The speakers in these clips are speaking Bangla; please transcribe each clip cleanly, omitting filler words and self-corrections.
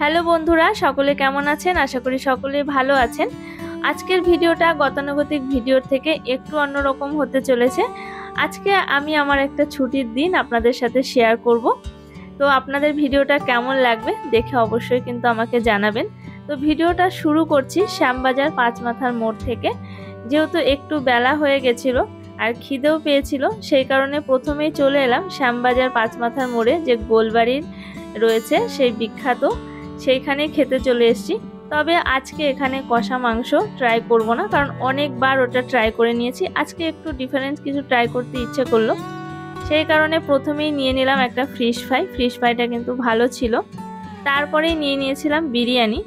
হ্যালো বন্ধুরা, সকলে কেমন আছেন? আশা করি সকলে ভালো আছেন। আজকের ভিডিওটা গতানুগতিক ভিডিওর থেকে একটু অন্যরকম হতে চলেছে। আজকে আমি আমার একটা ছুটির দিন আপনাদের সাথে শেয়ার করব। তো আপনাদের ভিডিওটা কেমন লাগবে দেখে অবশ্যই কিন্তু আমাকে জানাবেন। তো ভিডিওটা শুরু করছি শ্যামবাজার পাঁচমাথার মোড় থেকে। যেহেতু একটু বেলা হয়ে গেছিল আর খিদেও পেয়েছিল, সেই কারণে প্রথমেই চলে এলাম শ্যামবাজার পাঁচমাথার মোড়ে যে গোলবাড়ির রয়েছে সেই বিখ্যাত, সেইখানে খেতে চলে এসেছি। তবে আজকে এখানে কষা মাংস ট্রাই করব না, কারণ অনেকবার ওটা ট্রাই করে নিয়েছি। আজকে একটু ডিফারেন্ট কিছু ট্রাই করতে ইচ্ছে করলো, সেই কারণে প্রথমেই নিয়ে নিলাম একটা ফিশ ফ্রাইটা কিন্তু ভালো ছিল। তারপরেই নিয়ে নিয়েছিলাম বিরিয়ানি।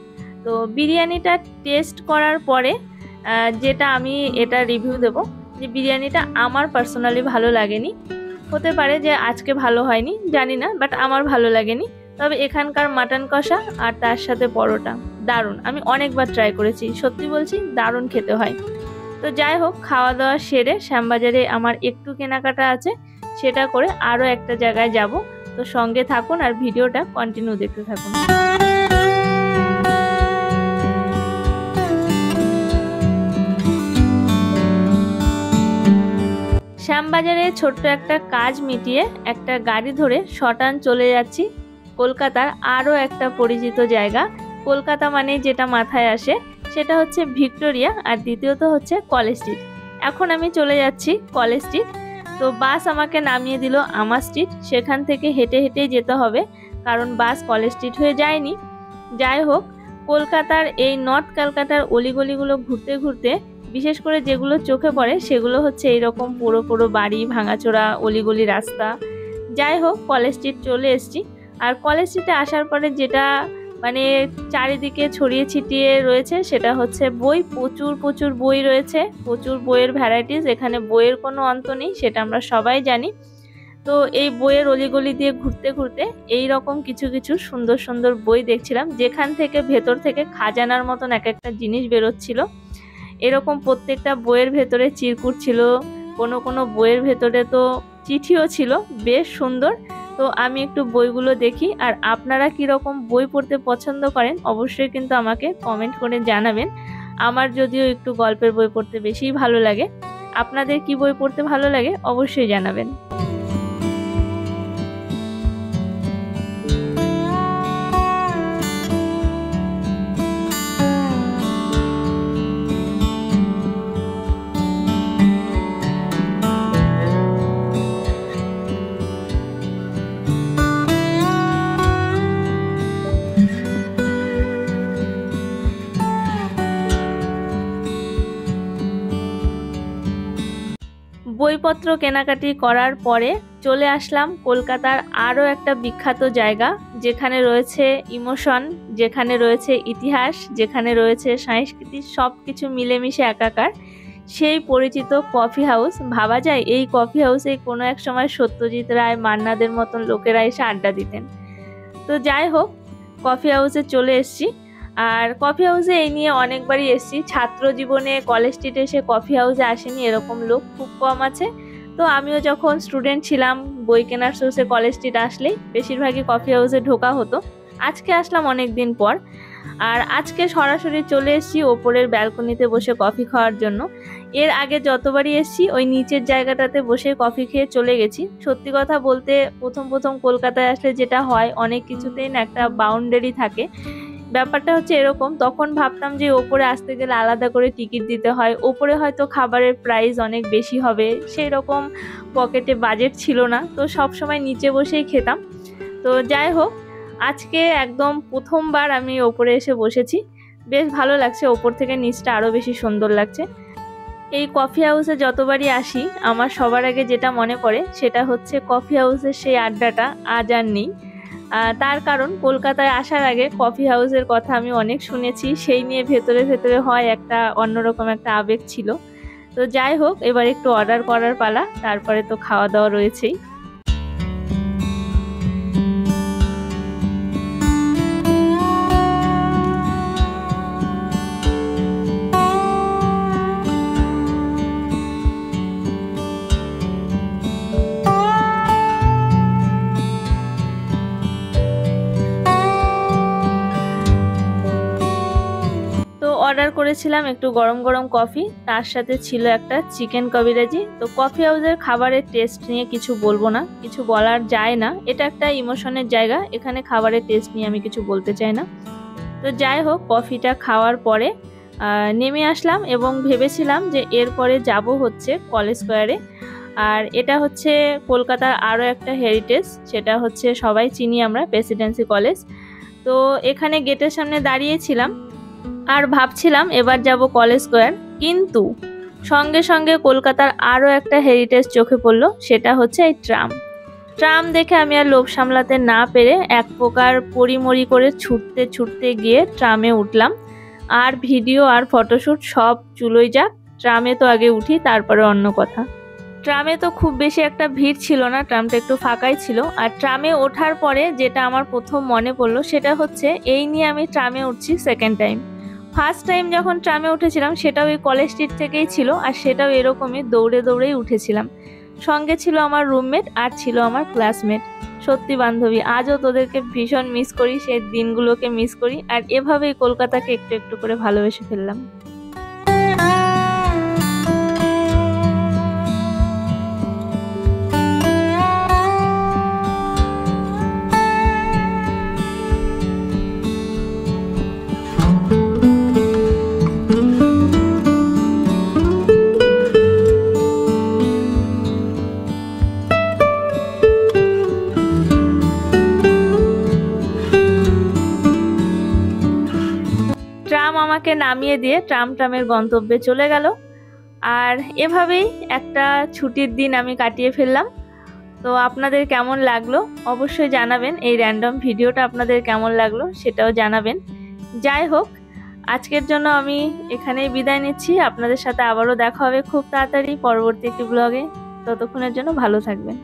তো বিরিয়ানিটা টেস্ট করার পরে যেটা আমি এটা রিভিউ দেব, যে বিরিয়ানিটা আমার পার্সোনালি ভালো লাগেনি। হতে পারে যে আজকে ভালো হয়নি, জানি না, বাট আমার ভালো লাগেনি। তবে এখানকার মাটন কষা আর তার সাথে পরোটা দারুণ। আমি অনেকবার ট্রাই করেছি, সত্যি বলছি দারুণ খেতে হয়। তো যাই হোক, খাওয়া দাওয়া সেরে শ্যামবাজারে আমার একটু কেনাকাটা আছে, সেটা করে আরও একটা জায়গায় যাব। তো সঙ্গে থাকুন আর ভিডিওটা কন্টিনিউ দেখতে থাকুন। শ্যামবাজারে ছোট্ট একটা কাজ মিটিয়ে একটা গাড়ি ধরে শটান চলে যাচ্ছি কলকাতার আরও একটা পরিচিত জায়গা। কলকাতা মানে যেটা মাথায় আসে সেটা হচ্ছে ভিক্টোরিয়া, আর দ্বিতীয়ত হচ্ছে কলেজ স্ট্রিট। এখন আমি চলে যাচ্ছি কলেজ স্ট্রিট। তো বাস আমাকে নামিয়ে দিল আমার স্ট্রিট, সেখান থেকে হেঁটে হেঁটেই যেতে হবে, কারণ বাস কলেজ স্ট্রিট হয়ে যায়নি। যাই হোক, কলকাতার এই নর্থ কলকাতার অলিগলিগুলো ঘুরতে ঘুরতে বিশেষ করে যেগুলো চোখে পড়ে সেগুলো হচ্ছে এইরকম পুরো পুরো বাড়ি, ভাঙাচোরা অলিগলি রাস্তা। যাই হোক, কলেজ স্ট্রিট চলে এসেছি। আর কলেজ স্ট্রিটে আসার পরে যেটা মানে চারিদিকে ছড়িয়ে ছিটিয়ে রয়েছে সেটা হচ্ছে বই। প্রচুর প্রচুর বই রয়েছে, প্রচুর বইয়ের ভ্যারাইটিস। এখানে বইয়ের কোনো অন্ত নেই, সেটা আমরা সবাই জানি। তো এই বইয়ের অলিগলি দিয়ে ঘুরতে ঘুরতে এই রকম কিছু কিছু সুন্দর সুন্দর বই দেখছিলাম, যেখান থেকে ভেতর থেকে খাজানার মতন এক একটা জিনিস বেরোচ্ছিল। এরকম প্রত্যেকটা বইয়ের ভেতরে চিরকুট ছিল, কোনো কোনো বইয়ের ভেতরে তো চিঠিও ছিল, বেশ সুন্দর। তো আমি একটু বইগুলো দেখি, আর আপনারা কীরকম বই পড়তে পছন্দ করেন অবশ্যই কিন্তু আমাকে কমেন্ট করে জানাবেন। আমার যদিও একটু গল্পের বই পড়তে বেশিই ভালো লাগে, আপনাদের কি বই পড়তে ভালো লাগে অবশ্যই জানাবেন। বইপত্র কেনাকাটি করার পরে চলে আসলাম কলকাতার আরও একটা বিখ্যাত জায়গা, যেখানে রয়েছে ইমোশন, যেখানে রয়েছে ইতিহাস, যেখানে রয়েছে সংস্কৃতি, সব কিছু মিলেমিশে একাকার। সেই পরিচিত কফি হাউস। ভাবা যায় এই কফি হাউসে কোনো এক সময় সত্যজিৎ রায়, মান্নাদের মতন লোকেরা এসে আড্ডা দিতেন। তো যাই হোক, কফি হাউসে চলে এসেছি। আর কফি হাউসে এই নিয়ে অনেকবারই এসেছি। ছাত্র জীবনে কলেজ স্ট্রিটে এসে কফি হাউসে আসেনি এরকম লোক খুব কম আছে। তো আমিও যখন স্টুডেন্ট ছিলাম, বই কেনার সোর্সে কলেজ স্ট্রিট আসলেই বেশিরভাগই কফি হাউসে ঢোকা হতো। আজকে আসলাম অনেক দিন পর, আর আজকে সরাসরি চলে এসেছি ওপরের ব্যালকনিতে বসে কফি খাওয়ার জন্য। এর আগে যতবারই এসেছি ওই নিচের জায়গাটাতে বসে কফি খেয়ে চলে গেছি। সত্যি কথা বলতে প্রথম প্রথম কলকাতায় আসলে যেটা হয়, অনেক কিছুতেই না একটা বাউন্ডারি থাকে। ব্যাপারটা হচ্ছে এরকম, তখন ভাবতাম যে ওপরে আসতে গেলে আলাদা করে টিকিট দিতে হয়, ওপরে হয়তো খাবারের প্রাইস অনেক বেশি হবে, সেই রকম পকেটে বাজেট ছিল না, তো সব সময় নিচে বসেই খেতাম। তো যাই হোক, আজকে একদম প্রথমবার আমি ওপরে এসে বসেছি, বেশ ভালো লাগছে। ওপর থেকে নিচটা আরও বেশি সুন্দর লাগছে। এই কফি হাউসে যতবারই আসি আমার সবার আগে যেটা মনে পড়ে সেটা হচ্ছে কফি হাউসের সেই আড্ডাটা আজ আর নেই। তার কারণ কলকাতায় আসার আগে কফি হাউসের কথা আমি অনেক শুনেছি, সেই নিয়ে ভেতরে ভেতরে হয় একটা অন্যরকম একটা আবেগ ছিল। তো যাই হোক, এবার একটু অর্ডার করার পালা, তারপরে তো খাওয়া দাওয়া রয়েছেই। অর্ডার করেছিলাম একটু গরম গরম কফি, তার সাথে ছিল একটা চিকেন কবিরাজি। তো কফি হাউসের খাবারের টেস্ট নিয়ে কিছু বলবো না, কিছু বলার যায় না, এটা একটা ইমোশনের জায়গা, এখানে খাবারের টেস্ট নিয়ে আমি কিছু বলতে চাই না। তো যাই হোক, কফিটা খাওয়ার পরে নেমে আসলাম এবং ভেবেছিলাম যে এরপরে যাব হচ্ছে কলেজ স্কোয়ারে। আর এটা হচ্ছে কলকাতার আরও একটা হেরিটেজ, সেটা হচ্ছে সবাই চিনি আমরা, প্রেসিডেন্সি কলেজ। তো এখানে গেটের সামনে দাঁড়িয়েছিলাম আর ভাবছিলাম এবার যাব কলেজ স্কোয়ার, কিন্তু সঙ্গে সঙ্গে কলকাতার আরও একটা হেরিটেজ চোখে পড়লো, সেটা হচ্ছে এই ট্রাম দেখে আমি আর লোভ সামলাতে না পেরে এক প্রকার পরিমরি করে ছুটতে ছুটতে গিয়ে ট্রামে উঠলাম। আর ভিডিও আর ফটোশ্যুট সব চুলোই যাক, ট্রামে তো আগে উঠি, তারপরে অন্য কথা। ট্রামে তো খুব বেশি একটা ভিড় ছিল না, ট্রামটা একটু ফাঁকাই ছিল। আর ট্রামে ওঠার পরে যেটা আমার প্রথম মনে পড়লো সেটা হচ্ছে এই নিয়ে আমি ট্রামে উঠছি সেকেন্ড টাইম। ফার্স্ট টাইম যখন ট্রামে উঠেছিলাম সেটাও এই কলেজ স্ট্রিট থেকেই ছিল, আর সেটাও এরকমই দৌড়ে দৌড়েই উঠেছিলাম। সঙ্গে ছিল আমার রুমমেট আর ছিল আমার ক্লাসমেট। সত্যি বান্ধবী, আজও তোদেরকে ভীষণ মিস করি, সেই দিনগুলোকে মিস করি। আর এভাবেই কলকাতাকে একটু একটু করে ভালোবেসে ফেললাম। ট্রাম আমাকে নামিয়ে দিয়ে ট্রামের গন্তব্যে চলে গেল। আর এভাবেই একটা ছুটির দিন আমি কাটিয়ে ফেললাম। তো আপনাদের কেমন লাগলো অবশ্যই জানাবেন, এই র্যান্ডম ভিডিওটা আপনাদের কেমন লাগলো সেটাও জানাবেন। যাই হোক, আজকের জন্য আমি এখানেই বিদায় নিচ্ছি। আপনাদের সাথে আবারও দেখা হবে খুব তাড়াতাড়ি পরবর্তী একটি ব্লগে। ততক্ষণের জন্য ভালো থাকবেন।